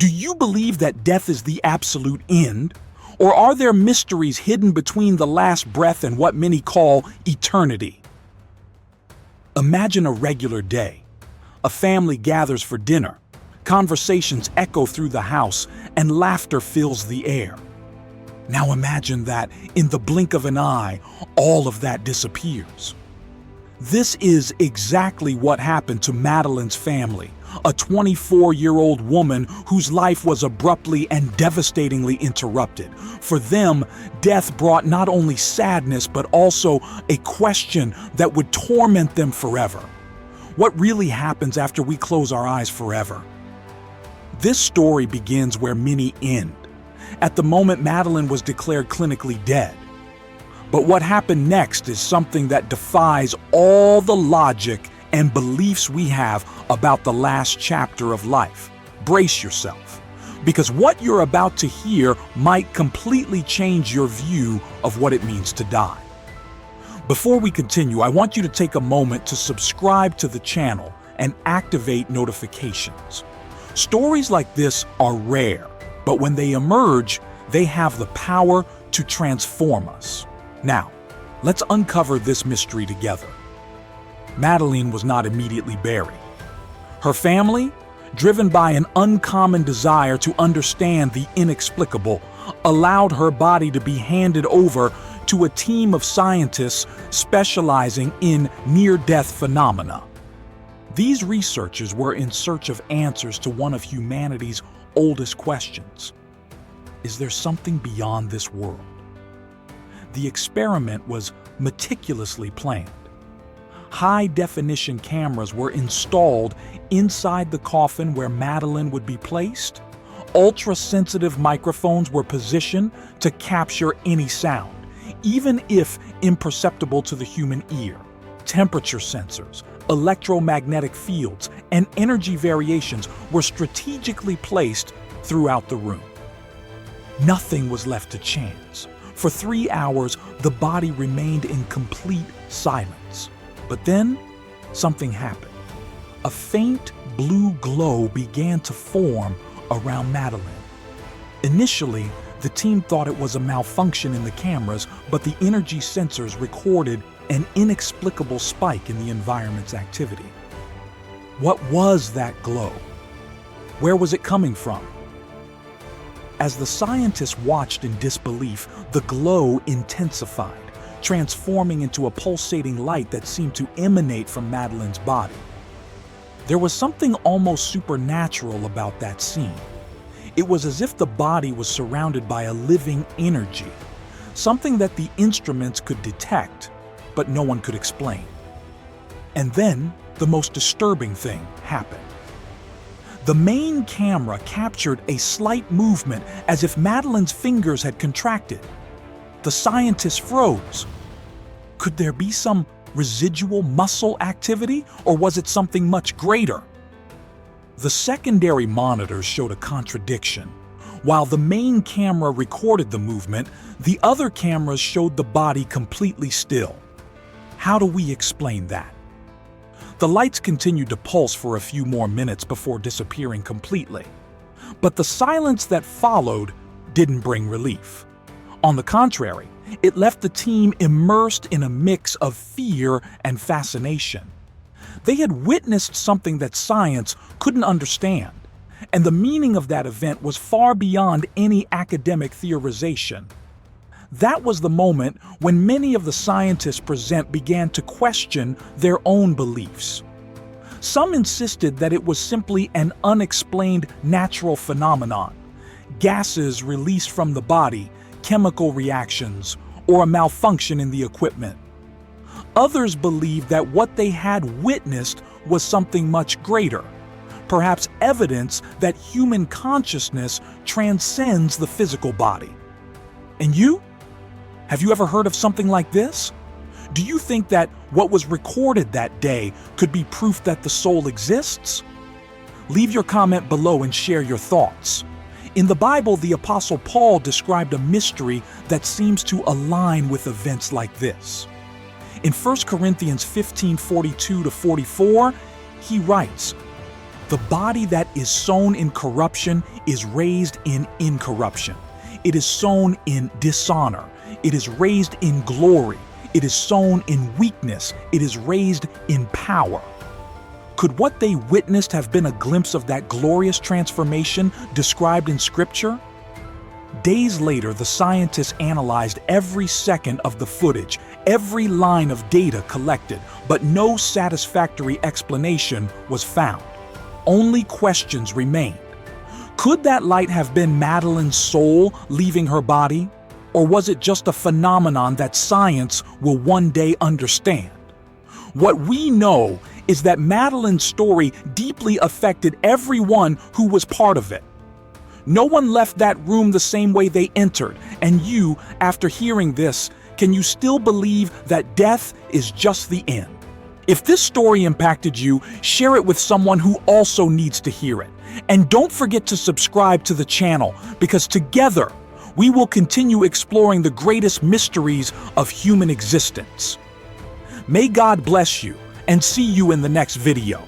Do you believe that death is the absolute end? Or are there mysteries hidden between the last breath and what many call eternity? Imagine a regular day. A family gathers for dinner. Conversations echo through the house, and laughter fills the air. Now imagine that, in the blink of an eye, all of that disappears. This is exactly what happened to Madeleine's family, a 24-year-old woman whose life was abruptly and devastatingly interrupted. For them, death brought not only sadness but also a question that would torment them forever. What really happens after we close our eyes forever? This story begins where many end. At the moment, Madeleine was declared clinically dead. But what happened next is something that defies all the logic and beliefs we have about the last chapter of life. Brace yourself, because what you're about to hear might completely change your view of what it means to die. Before we continue, I want you to take a moment to subscribe to the channel and activate notifications. Stories like this are rare, but when they emerge, they have the power to transform us. Now, let's uncover this mystery together. Madeleine was not immediately buried. Her family, driven by an uncommon desire to understand the inexplicable, allowed her body to be handed over to a team of scientists specializing in near-death phenomena. These researchers were in search of answers to one of humanity's oldest questions. Is there something beyond this world? The experiment was meticulously planned. High-definition cameras were installed inside the coffin where Madeleine would be placed. Ultra-sensitive microphones were positioned to capture any sound, even if imperceptible to the human ear. Temperature sensors, electromagnetic fields, and energy variations were strategically placed throughout the room. Nothing was left to chance. For 3 hours, the body remained in complete silence. But then, something happened. A faint blue glow began to form around Madeleine. Initially, the team thought it was a malfunction in the cameras, but the energy sensors recorded an inexplicable spike in the environment's activity. What was that glow? Where was it coming from? As the scientists watched in disbelief, the glow intensified, transforming into a pulsating light that seemed to emanate from Madeleine's body. There was something almost supernatural about that scene. It was as if the body was surrounded by a living energy, something that the instruments could detect, but no one could explain. And then, the most disturbing thing happened. The main camera captured a slight movement as if Madeleine's fingers had contracted. The scientists froze. Could there be some residual muscle activity, or was it something much greater? The secondary monitors showed a contradiction. While the main camera recorded the movement, the other cameras showed the body completely still. How do we explain that? The lights continued to pulse for a few more minutes before disappearing completely. But the silence that followed didn't bring relief. On the contrary, it left the team immersed in a mix of fear and fascination. They had witnessed something that science couldn't understand, and the meaning of that event was far beyond any academic theorization. That was the moment when many of the scientists present began to question their own beliefs. Some insisted that it was simply an unexplained natural phenomenon, gases released from the body, chemical reactions, or a malfunction in the equipment. Others believed that what they had witnessed was something much greater, perhaps evidence that human consciousness transcends the physical body. And you? Have you ever heard of something like this? Do you think that what was recorded that day could be proof that the soul exists? Leave your comment below and share your thoughts. In the Bible, the Apostle Paul described a mystery that seems to align with events like this. In 1 Corinthians 15:42-44, he writes, The body that is sown in corruption is raised in incorruption. It is sown in dishonor. It is raised in glory. It is sown in weakness. It is raised in power. Could what they witnessed have been a glimpse of that glorious transformation described in Scripture? Days later, the scientists analyzed every second of the footage, every line of data collected, but no satisfactory explanation was found. Only questions remained. Could that light have been Madeleine's soul leaving her body? Or was it just a phenomenon that science will one day understand? What we know is that Madeleine's story deeply affected everyone who was part of it. No one left that room the same way they entered, and you, after hearing this, can you still believe that death is just the end? If this story impacted you, share it with someone who also needs to hear it. And don't forget to subscribe to the channel, because together we will continue exploring the greatest mysteries of human existence. May God bless you, and see you in the next video.